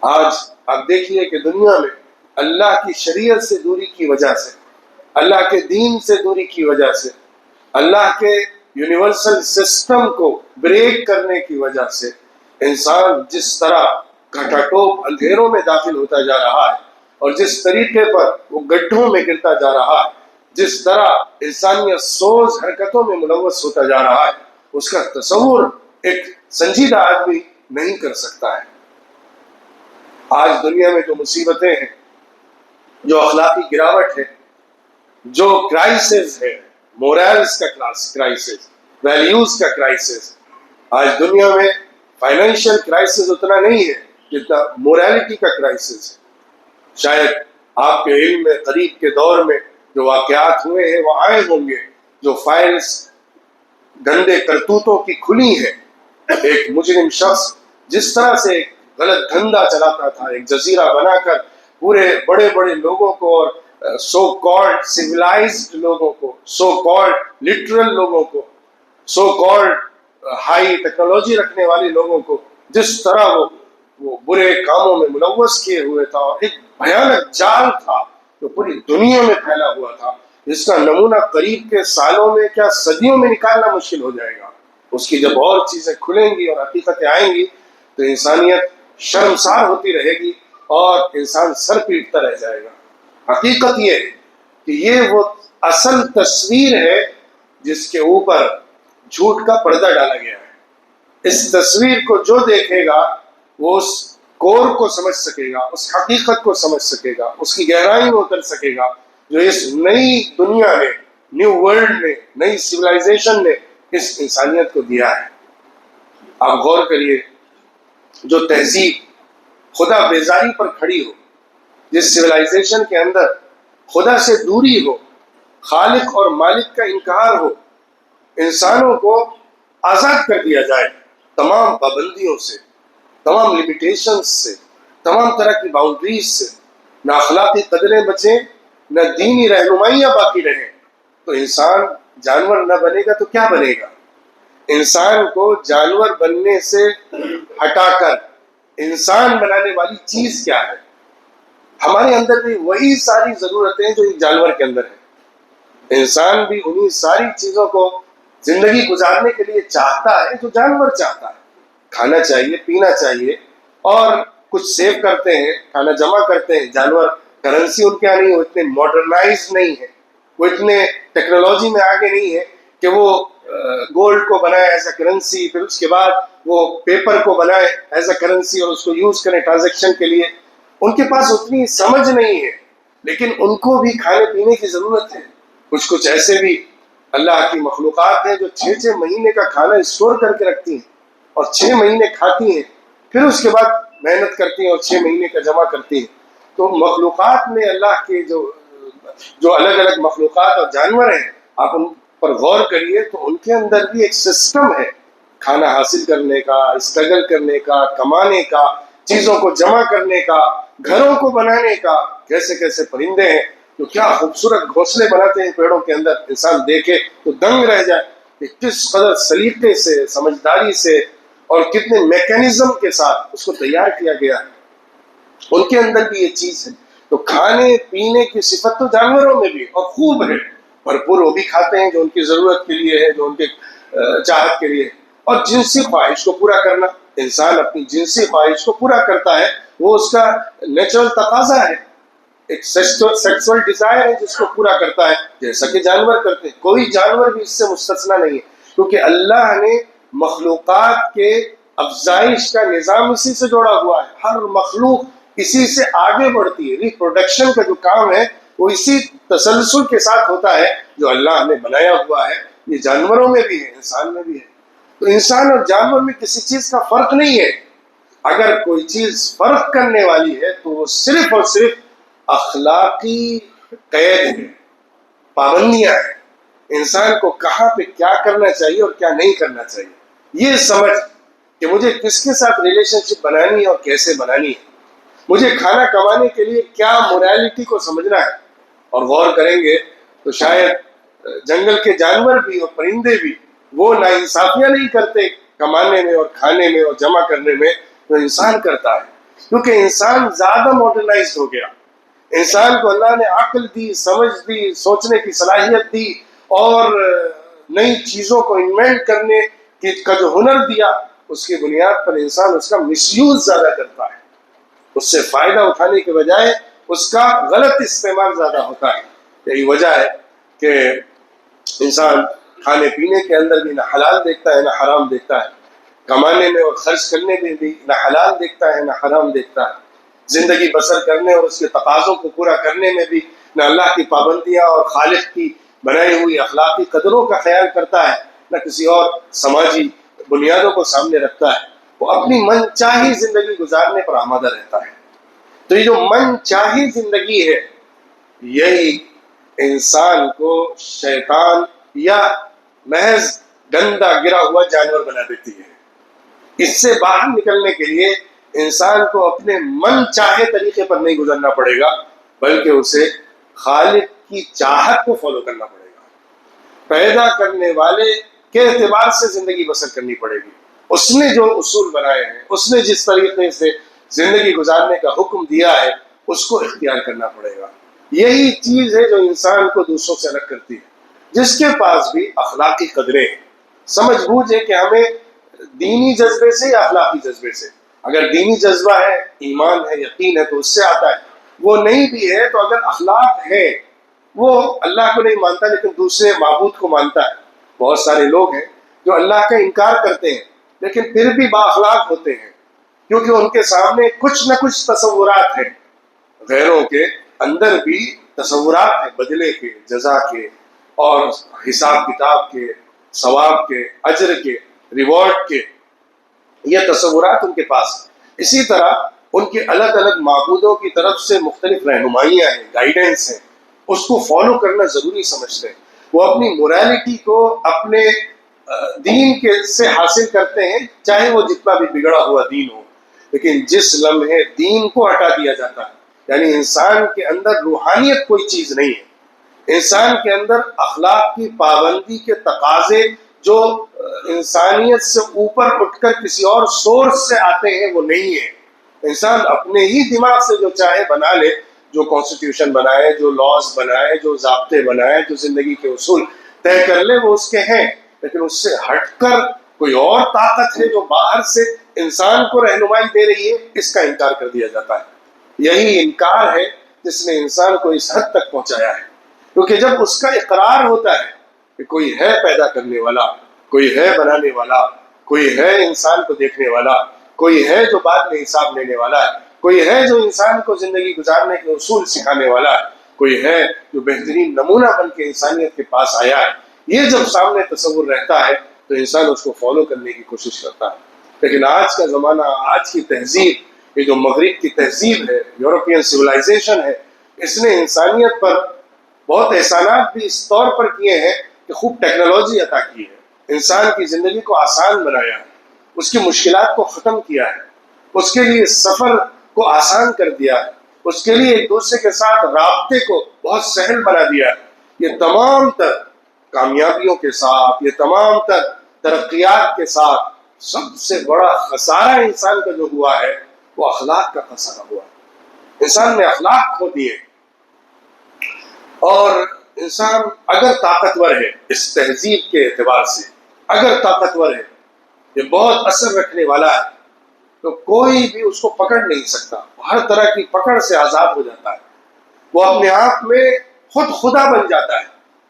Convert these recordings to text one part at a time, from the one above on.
آج آپ دیکھیے کہ دنیا میں اللہ کی شریعت سے دوری کی وجہ سے، اللہ کے دین سے دوری کی وجہ سے، اللہ کے یونیورسل سسٹم کو بریک کرنے کی وجہ سے انسان جس طرح گھٹاٹوپ اندھیروں میں داخل ہوتا جا رہا ہے اور جس طریقے پر وہ گڈھوں میں گرتا جا رہا ہے، جس طرح انسانیت سوز حرکتوں میں ملوث ہوتا جا رہا ہے، اس کا تصور ایک سنجیدہ آدمی نہیں کر سکتا ہے۔ آج دنیا میں جو مصیبتیں ہیں، جو اخلاقی گراوٹ ہے، جو کرائسس ہے، مورالز کا کرائسس، ویلیوز کا کرائسس، آج دنیا میں فائنینشیل کرائسس اتنا نہیں ہے جتنا مورالٹی کا کرائسس ہے۔ شاید آپ کے علم میں قریب کے دور میں جو واقعات ہوئے ہیں وہ آئے ہوں گے، جو فائلز گندے کرتوتوں کی کھلی ہے۔ ایک مجرم شخص جس طرح سے ایک غلط دھندا چلاتا تھا، ایک جزیرہ بنا کر پورے بڑے بڑے لوگوں کو اور سو کالڈ سویلائزڈ لوگوں کو، سو کالڈ لٹرل لوگوں کو، سو کالڈ ہائی ٹیکنالوجی رکھنے والے لوگوں کو جس طرح وہ برے کاموں میں ملوث کیے ہوئے تھا، اور ایک بھیانک جال تھا جو پوری دنیا میں پھیلا ہوا تھا، جس کا نمونہ قریب کے سالوں میں کیا صدیوں میں نکالنا مشکل ہو جائے گا۔ اس کی جب اور چیزیں کھلیں گی اور حقیقتیں آئیں گی تو انسانیت شرمسار ہوتی رہے گی اور انسان سر پیٹتا رہ جائے گا۔ حقیقت یہ ہے کہ یہ وہ اصل تصویر ہے جس کے اوپر جھوٹ کا پردہ ڈالا گیا ہے۔ اس تصویر کو جو دیکھے گا وہ اس کور کو سمجھ سکے گا، اس حقیقت کو سمجھ سکے گا، اس کی گہرائی میں اتر سکے گا جو اس نئی دنیا نے، نیو ورلڈ نے، نئی سویلائزیشن نے اس انسانیت کو دیا ہے۔ آپ غور کریے، جو تہذیب خدا بیزاری پر کھڑی ہو، جس سویلائزیشن کے اندر خدا سے دوری ہو، خالق اور مالک کا انکار ہو، انسانوں کو آزاد کر دیا جائے تمام پابندیوں سے، تمام لمیٹیشنز سے، تمام طرح کی باؤنڈریز سے، نہ اخلاقی قدریں بچیں، نہ دینی رہنمائیاں باقی رہیں، تو انسان جانور نہ بنے گا تو کیا بنے گا؟ انسان کو جانور بننے سے ہٹا کر انسان بنانے والی چیز کیا ہے؟ ہمارے اندر بھی وہی ساری ضرورتیں جو ایک جانور کے اندر ہیں۔ انسان بھی انہی ساری چیزوں کو زندگی گزارنے کے لیے چاہتا ہے جو جانور چاہتا ہے۔ کھانا چاہیے، پینا چاہیے، اور کچھ سیو کرتے ہیں، کھانا جمع کرتے ہیں۔ جانور کرنسی ان کے یہاں نہیں، وہ اتنے ماڈرنائز نہیں ہے، وہ اتنے ٹیکنالوجی میں آگے نہیں ہے کہ وہ گولڈ کو بنائے ایز اے کرنسی، پھر اس کے بعد وہ پیپر کو بنائے ایز اے کرنسی اور اس کو یوز کریں ٹرانزیکشن کے لیے۔ ان کے پاس اتنی سمجھ نہیں ہے، لیکن ان کو بھی کھانے پینے کی ضرورت ہے۔ کچھ ایسے بھی اللہ کی مخلوقات ہیں جو 6 مہینے کا کھانا اسٹور کر کے رکھتی ہیں اور 6 مہینے کھاتی ہیں، پھر اس کے بعد محنت کرتی ہیں اور 6 مہینے کا جمع کرتی ہیں۔ تو مخلوقات میں اللہ کے جو الگ الگ مخلوقات اور جانور ہیں، آپ ان پر غور کریے تو ان کے اندر بھی ایک سسٹم ہے کھانا حاصل کرنے کا، اسٹرگل کرنے کا، کمانے کا، چیزوں کو جمع کرنے کا، گھروں کو بنانے کا۔ کیسے کیسے پرندے ہیں جو کیا خوبصورت گھونسلے بناتے ہیں پیڑوں کے اندر، انسان دیکھے تو دنگ رہ جائے کہ کس قدر سلیقے سے، سمجھداری سے اور کتنے میکینزم کے ساتھ اس کو تیار کیا گیا ہے۔ ان کے اندر بھی یہ چیز ہے۔ تو کھانے پینے کی صفت تو جانوروں میں بھی اور خوب ہے، بھرپور وہ بھی کھاتے ہیں جو ان کی ضرورت کے لیے ہے، جو ان کے چاہت کے لیے ہے۔ اور جنسی خواہش کو پورا کرنا، انسان اپنی جنسی خواہش کو پورا کرتا ہے، وہ اس کا نیچرل تقاضا ہے، ایک سیکسول ڈیزائر ہے جس کو پورا کرتا ہے، جیسا کہ جانور کرتے ہیں۔ کوئی جانور بھی اس سے مستثنا نہیں ہے، کیونکہ اللہ نے مخلوقات کے افزائش کا نظام اسی سے جوڑا ہوا ہے۔ ہر مخلوق اسی سے آگے بڑھتی ہے۔ ریپروڈکشن کا جو کام ہے وہ اسی تسلسل کے ساتھ ہوتا ہے جو اللہ نے بنایا ہوا ہے۔ یہ جانوروں میں بھی ہے، انسان میں بھی ہے۔ تو انسان اور جانور میں کسی چیز کا فرق نہیں ہے۔ اگر کوئی چیز فرق کرنے والی ہے تو وہ صرف اور صرف اخلاقی قید ہے، پابندیاں ہیں، انسان کو کہاں پہ کیا کرنا چاہیے اور کیا نہیں کرنا چاہیے۔ یہ سمجھ کہ مجھے کس کے ساتھ ریلیشن شپ بنانی ہے اور کیسے بنانی ہے، مجھے کھانا کمانے کے لیے کیا موریلٹی کو سمجھنا ہے، اور غور کریں گے تو شاید جنگل کے جانور بھی اور پرندے بھی وہ ناانصافیاں نہیں کرتے کمانے میں اور کھانے میں اور جمع کرنے میں جو انسان کرتا ہے۔ کیونکہ انسان زیادہ ماڈرنائزڈ ہو گیا. انسان کو اللہ نے عقل دی، سمجھ دی، سوچنے کی صلاحیت دی، اور نئی چیزوں کو انوینٹ کرنے کا جو ہنر دیا، اس کی بنیاد پر انسان اس کا مس یوز زیادہ کرتا ہے. اس سے فائدہ اٹھانے کے بجائے اس کا غلط استعمال زیادہ ہوتا ہے. یہی وجہ ہے کہ انسان کھانے پینے کے اندر بھی نہ حلال دیکھتا ہے نہ حرام دیکھتا ہے، کمانے میں اور خرچ کرنے میں بھی نہ حلال دیکھتا ہے نہ حرام دیکھتا ہے، زندگی بسر کرنے اور اس کے تقاضوں کو پورا کرنے میں بھی نہ اللہ کی پابندیاں اور خالق کی بنائی ہوئی اخلاقی قدروں کا خیال کرتا ہے، نہ کسی اور سماجی بنیادوں کو سامنے رکھتا ہے. وہ اپنی من چاہی زندگی گزارنے پر آمادہ رہتا ہے. تو یہ جو من چاہی زندگی ہے، یہی انسان کو شیطان یا محض گندا گرا ہوا جانور بنا دیتی ہے. اس سے باہر نکلنے کے لیے انسان کو اپنے من چاہے طریقے پر نہیں گزرنا پڑے گا، بلکہ اسے خالق کی چاہت کو فالو کرنا پڑے گا. پیدا کرنے والے کے اعتبار سے زندگی بسر کرنی پڑے گی. اس نے جو اصول بنائے ہیں، اس نے جس طریقے سے زندگی گزارنے کا حکم دیا ہے، اس کو اختیار کرنا پڑے گا. یہی چیز ہے جو انسان کو دوسروں سے الگ کرتی ہے. جس کے پاس بھی اخلاقی قدریں ہیں، سمجھ بوجھ ہے کہ ہمیں دینی جذبے سے یا اخلاقی جذبے سے. اگر دینی جذبہ ہے، ایمان ہے، یقین ہے، تو اس سے آتا ہے. وہ نہیں بھی ہے تو اگر اخلاق ہے، وہ اللہ کو نہیں مانتا لیکن دوسرے معبود کو مانتا ہے. بہت سارے لوگ ہیں جو اللہ کا انکار کرتے ہیں لیکن پھر بھی با اخلاق ہوتے ہیں، کیونکہ ان کے سامنے کچھ نہ کچھ تصورات ہیں. غیروں کے اندر بھی تصورات ہیں، بدلے کے، جزا کے، اور حساب کتاب کے، ثواب کے، اجر کے، ریوارڈ کے. یہ تصورات ان کے پاس ہیں. اسی طرح ان کے الگ الگ معبودوں کی طرف سے مختلف رہنمائیاں ہیں، گائیڈنس ہیں. اس کو فالو کرنا ضروری سمجھتے ہیں. وہ اپنی مورالٹی کو اپنے دین کے سے حاصل کرتے ہیں، چاہے وہ جتنا بھی بگڑا ہوا دین ہو. لیکن جس لمحے دین کو ہٹا دیا جاتا ہے، یعنی انسان کے اندر روحانیت کوئی چیز نہیں ہے، انسان کے اندر اخلاق کی پابندی کے تقاضے جو انسانیت سے اوپر اٹھ کر کسی اور سورس سے آتے ہیں، وہ نہیں ہے. انسان اپنے ہی دماغ سے جو چاہے بنا لے، جو کانسٹیٹیوشن بنائے، جو لاز بنائے، جو ضابطے بنائے، جو زندگی کے اصول طے کر لے، وہ اس کے ہیں. لیکن اس سے ہٹ کر کوئی اور طاقت ہے جو باہر سے انسان کو رہنمائی دے رہی ہے، اس کا انکار کر دیا جاتا ہے. یہی انکار ہے جس نے انسان کو اس حد تک پہنچایا ہے. کیونکہ جب اس کا اقرار ہوتا ہے کہ کوئی ہے پیدا کرنے والا، کوئی ہے بنانے والا، کوئی ہے انسان کو دیکھنے والا، کوئی ہے جو بعد میں حساب لینے والا ہے، کوئی ہے جو انسان کو زندگی گزارنے کے اصول سکھانے والا ہے، کوئی ہے جو بہترین نمونہ بن کے انسانیت کے پاس آیا ہے، یہ جب سامنے تصور رہتا ہے تو انسان اس کو فالو کرنے کی کوشش کرتا ہے. لیکن آج کا زمانہ، آج کی تہذیب، یہ جو مغرب کی تہذیب ہے، یورپین سویلائزیشن ہے، اس نے انسانیت پر بہت احسانات بھی اس طور پر کیے ہیں کہ خوب ٹیکنالوجی عطا کی ہے، انسان کی زندگی کو آسان بنایا ہے، اس کی مشکلات کو ختم کیا ہے، اس کے لیے سفر کو آسان کر دیا ہے، اس کے لیے ایک دوسرے کے ساتھ رابطے کو بہت سہل بنا دیا ہے. یہ تمام تر کامیابیوں کے ساتھ، یہ تمام تر ترقیات کے ساتھ، سب سے بڑا خسارہ انسان کا جو ہوا ہے وہ اخلاق کا خسارہ ہوا ہے. انسان نے اخلاق کھو دیے. اور انسان اگر طاقتور ہے اس تہذیب کے اعتبار سے، اگر طاقتور ہے، یہ بہت اثر رکھنے والا ہے، تو کوئی بھی اس کو پکڑ نہیں سکتا. ہر طرح کی پکڑ سے آزاد ہو جاتا ہے. وہ اپنے آپ میں خود خدا بن جاتا ہے.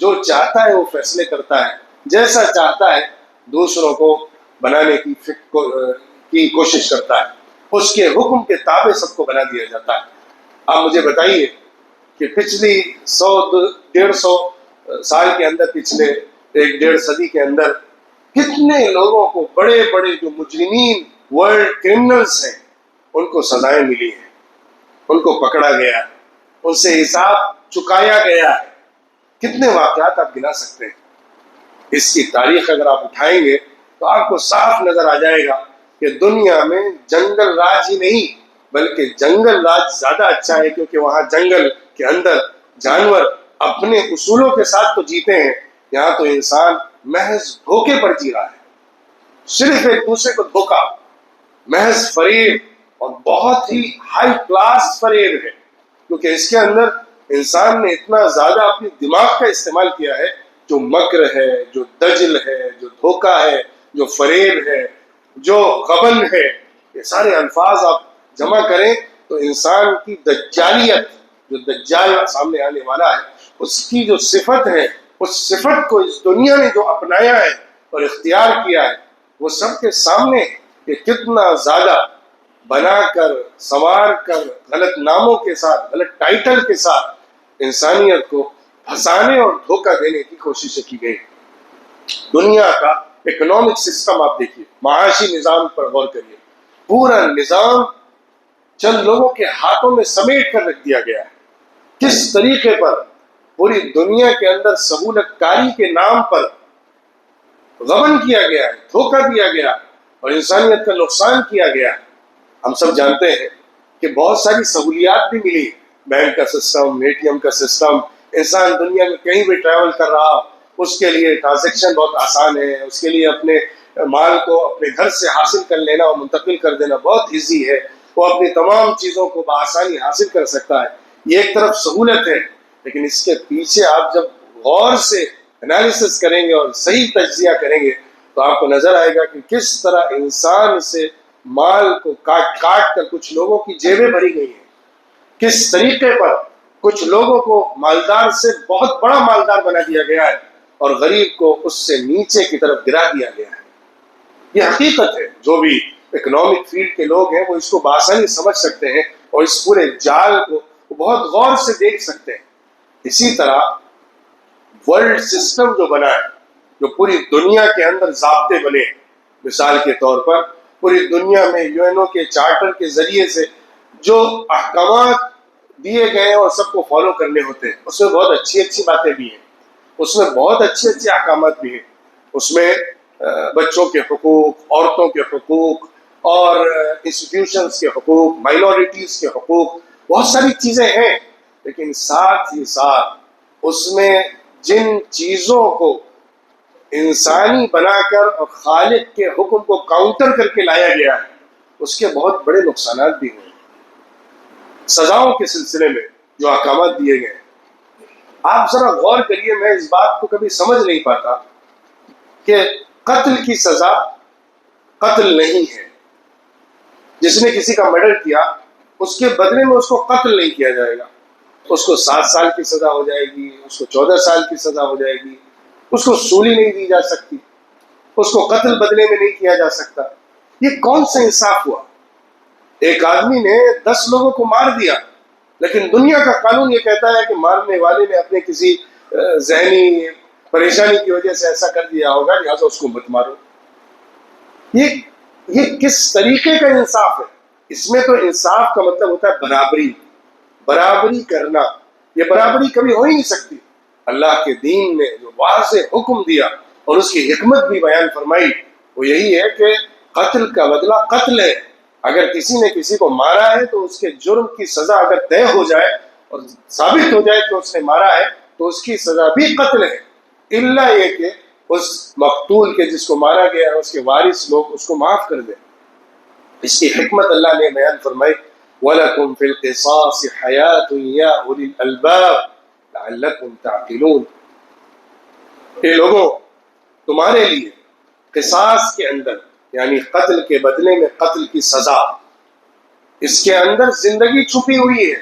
جو چاہتا ہے وہ فیصلے کرتا ہے، جیسا چاہتا ہے دوسروں کو بنانے کی کوشش کرتا ہے. اس کے حکم کے تابع سب کو بنا دیا جاتا ہے. آپ مجھے بتائیے کہ پچھلی 100-150 سال کے اندر، پچھلے 1-1.5 صدی کے اندر کتنے لوگوں کو، بڑے بڑے جو مجرمین، ورلڈ کرمنلز ہیں، ان کو سزائیں ملی ہیں، ان کو پکڑا گیا ہے، ان سے حساب چکایا گیا ہے. کتنے واقعات آپ گنا سکتے ہیں. اس کی تاریخ اگر آپ اٹھائیں گے تو آپ کو صاف نظر آ جائے گا کہ دنیا میں جنگل راج ہی نہیں بلکہ جنگل راج زیادہ اچھا ہے، کیونکہ وہاں جنگل کے اندر جانور اپنے اصولوں کے ساتھ تو جیتے ہیں. یہاں تو انسان محض دھوکے پر جی رہا ہے، صرف ایک دوسرے کو دھوکا، محض فریب اور بہت ہی ہائی کلاس فریب ہے، کیونکہ اس کے اندر انسان نے اتنا زیادہ اپنی دماغ کا استعمال کیا ہے، جو مکر ہے، جو دجل ہے، جو دھوکہ ہے، جو فریب ہے، جو غبن ہے، یہ سارے الفاظ آپ جمع کریں تو انسان کی دجالیت، جو دجال سامنے آنے والا ہے، اس کی جو صفت ہے، اس صفت کو اس دنیا نے جو اپنایا ہے اور اختیار کیا ہے، وہ سب کے سامنے کہ کتنا زیادہ بنا کر، سنوار کر، غلط ناموں کے ساتھ، غلط ٹائٹل کے ساتھ انسانیت کو پھنسانے اور دھوکہ دینے کی کوششیں کی گئی۔ دنیا کا اکنامک سسٹم آپ دیکھیے، معاشی نظام پر غور کریے، پورا نظام چند لوگوں کے ہاتھوں میں سمیٹ کر رکھ دیا گیا ہے۔ کس طریقے پر پوری دنیا کے اندر سہولت کاری کے نام پر غبن کیا گیا ہے، دھوکہ دیا گیا اور انسانیت کا نقصان کیا گیا۔ ہم سب جانتے ہیں کہ بہت ساری سہولیات بھی ملی، بینک کا سسٹم، اے ٹی ایم کا سسٹم، انسان دنیا میں کہیں بھی ٹریول کر رہا، اس کے لیے ٹرانزیکشن بہت آسان ہے، اس کے لیے اپنے مال کو اپنے گھر سے حاصل کر لینا اور منتقل کر دینا بہت ایزی ہے، وہ اپنی تمام چیزوں کو بآسانی حاصل کر سکتا ہے۔ یہ ایک طرف سہولت ہے، لیکن اس کے پیچھے آپ جب غور سے انالیسس کریں گے اور صحیح تجزیہ کریں گے تو آپ کو نظر آئے گا کہ کس طرح انسان سے مال کو کاٹ کاٹ کر کچھ لوگوں کی جیبیں بھری گئی ہیں، کس طریقے پر کچھ لوگوں کو مالدار سے بہت بڑا مالدار بنا دیا گیا ہے اور غریب کو اس سے نیچے کی طرف گرا دیا گیا ہے۔ یہ حقیقت ہے، جو بھی اکنامک فیلڈ کے لوگ ہیں وہ اس کو بآسانی سمجھ سکتے ہیں اور اس پورے جال کو بہت غور سے دیکھ سکتے ہیں۔ اسی طرح ورلڈ سسٹم جو بنا ہے، جو پوری دنیا کے اندر ضابطے بنے، مثال کے طور پر پوری دنیا میں یو این او کے چارٹر کے ذریعے سے جو احکامات دیے گئے ہیں اور سب کو فالو کرنے ہوتے ہیں، اس میں بہت اچھی اچھی باتیں بھی ہیں، اس میں بہت اچھے اچھے احکامات بھی ہیں، اس میں بچوں کے حقوق، عورتوں کے حقوق اور انسٹیٹیوشنز کے حقوق، مائنورٹیز کے حقوق، بہت ساری چیزیں ہیں، لیکن ساتھ ہی ساتھ اس میں جن چیزوں کو انسانی بنا کر اور خالق کے حکم کو کاؤنٹر کر کے لایا گیا ہے، اس کے بہت بڑے نقصانات بھی ہیں۔ سزاؤں کے سلسلے میں جو احکامات دیے گئے ہیں، آپ ذرا غور کریے، میں اس بات کو کبھی سمجھ نہیں پاتا کہ قتل کی سزا قتل نہیں ہے۔ جس نے کسی کا مرڈر کیا، اس کے بدلے میں اس کو قتل نہیں کیا جائے گا، اس کو 7 سال کی سزا ہو جائے گی، اس کو 14 سال کی سزا ہو جائے گی، اس کو سولی نہیں دی جا سکتی، اس کو قتل بدلے میں نہیں کیا جا سکتا۔ یہ کون سا انصاف ہوا؟ ایک آدمی نے 10 لوگوں کو مار دیا، لیکن دنیا کا قانون یہ کہتا ہے کہ مارنے والے نے اپنے کسی ذہنی پریشانی کی وجہ سے ایسا کر دیا ہوگا، لہٰذا اس کو مت مارو۔ یہ کس طریقے کا انصاف ہے؟ اس میں تو انصاف کا مطلب ہوتا ہے برابری کرنا۔ یہ برابری کبھی ہو ہی نہیں سکتی۔ اللہ کے دین نے جو واضح حکم دیا اور اس کی حکمت بھی بیان فرمائی، وہ یہی ہے کہ قتل کا بدلہ قتل ہے۔ اگر کسی نے کسی کو مارا ہے تو اس کے جرم کی سزا اگر طے ہو جائے اور ثابت ہو جائے کہ اس نے مارا ہے تو اس کی سزا بھی قتل ہے، الا یہ کہ اس مقتول کے جس کو مارا گیا ہے اس کے وارث لوگ اس کو معاف کر دیں۔ اس کی حکمت اللہ نے بیان فرمائی، وَلَكُمْ فِي الْقِصَاصِ حَيَاةٌ يَا أُولِي الْأَلْبَابِ لَعَلَّكُمْ تَعْقِلُونَ۔ اے لوگوں، تمہارے لیے قصاص کے اندر، یعنی قتل کے بدلے میں قتل کی سزا، اس کے اندر زندگی چھپی ہوئی ہے۔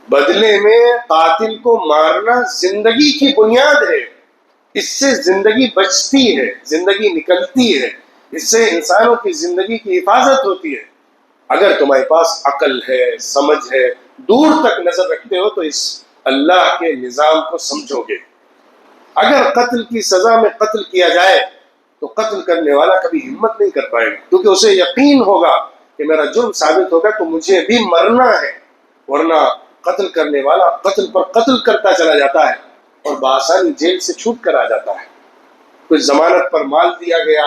بدلے میں قاتل کو مارنا زندگی کی بنیاد ہے، اس سے زندگی بچتی ہے، زندگی نکلتی ہے، اس سے انسانوں کی زندگی کی حفاظت ہوتی ہے۔ اگر تمہارے پاس عقل ہے، سمجھ ہے، دور تک نظر رکھتے ہو تو اس اللہ کے نظام کو سمجھو گے۔ اگر قتل کی سزا میں قتل کیا جائے تو قتل کرنے والا کبھی ہمت نہیں کر پائے گا، کیونکہ اسے یقین ہوگا کہ میرا جرم ثابت ہوگا تو مجھے بھی مرنا ہے، ورنہ قتل کرنے والا قتل پر قتل کرتا چلا جاتا ہے اور بآسانی جیل سے چھوٹ کر آ جاتا ہے۔ کچھ ضمانت پر مال دیا گیا،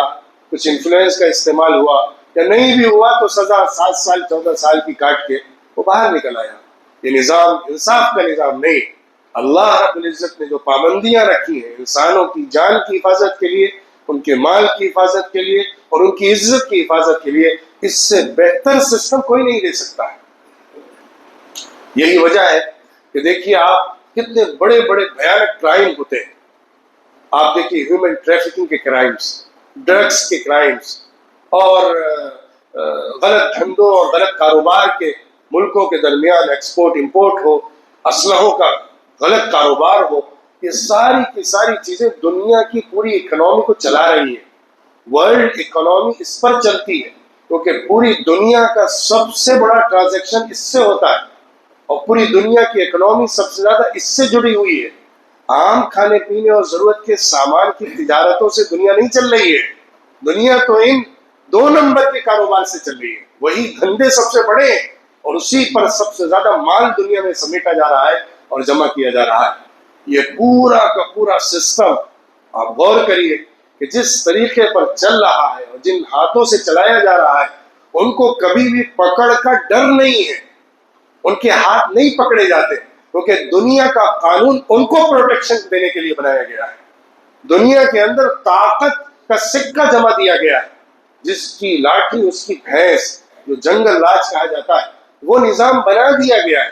کچھ انفلوئنس کا استعمال ہوا، یا نہیں بھی ہوا تو سزا 7 سال 14 سال کی کاٹ کے وہ باہر نکل آیا۔ یہ نظام انصاف کا نظام نہیں۔ اللہ رب العزت نے جو پابندیاں رکھی ہیں انسانوں کی جان کی حفاظت کے لیے، ان کے مال کی حفاظت کے لیے اور ان کی عزت کی حفاظت کے لیے اس سے بہتر سسٹم کوئی نہیں دے سکتا ہے۔ یہی وجہ ہے کہ دیکھیے آپ کتنے بڑے بڑے بھیانک کرائم ہوتے ہیں۔ آپ دیکھیے ہیومن ٹریفکنگ کے کرائمز، ڈرگس کے کرائمز، اور غلط دھندوں اور غلط کاروبار کے ملکوں کے درمیان ایکسپورٹ امپورٹ ہو، اسلحوں کا غلط کاروبار ہو، یہ ساری کی ساری چیزیں دنیا کی پوری اکنامی کو چلا رہی ہیں۔ ورلڈ اکنامی اس پر چلتی ہے کیونکہ پوری دنیا کا سب سے بڑا ٹرانزیکشن اس سے ہوتا ہے، اور پوری دنیا کی اکنامی سب سے زیادہ اس سے جڑی ہوئی ہے۔ عام کھانے پینے اور ضرورت کے سامان کی تجارتوں سے دنیا نہیں چل رہی ہے، دنیا تو ان 2 نمبر کے کاروبار سے چل رہی ہے۔ وہی دھندے سب سے بڑے ہیں اور اسی پر سب سے زیادہ مال دنیا میں سمیٹا جا رہا ہے اور جمع کیا جا رہا ہے۔ یہ پورا کا پورا سسٹم آپ غور کریے کہ جس طریقے پر چل رہا ہے اور جن ہاتھوں سے چلایا جا رہا ہے، ان کو کبھی بھی پکڑ کا ڈر نہیں ہے، ان کے ہاتھ نہیں پکڑے جاتے، کیونکہ دنیا کا قانون ان کو پروٹیکشن دینے کے لیے بنایا گیا ہے۔ دنیا کے اندر طاقت کا سکہ جمع دیا گیا ہے، جس کی لاٹھی اس کی بھینس، جو جنگل راج کہا جاتا ہے، وہ نظام بنا دیا گیا ہے۔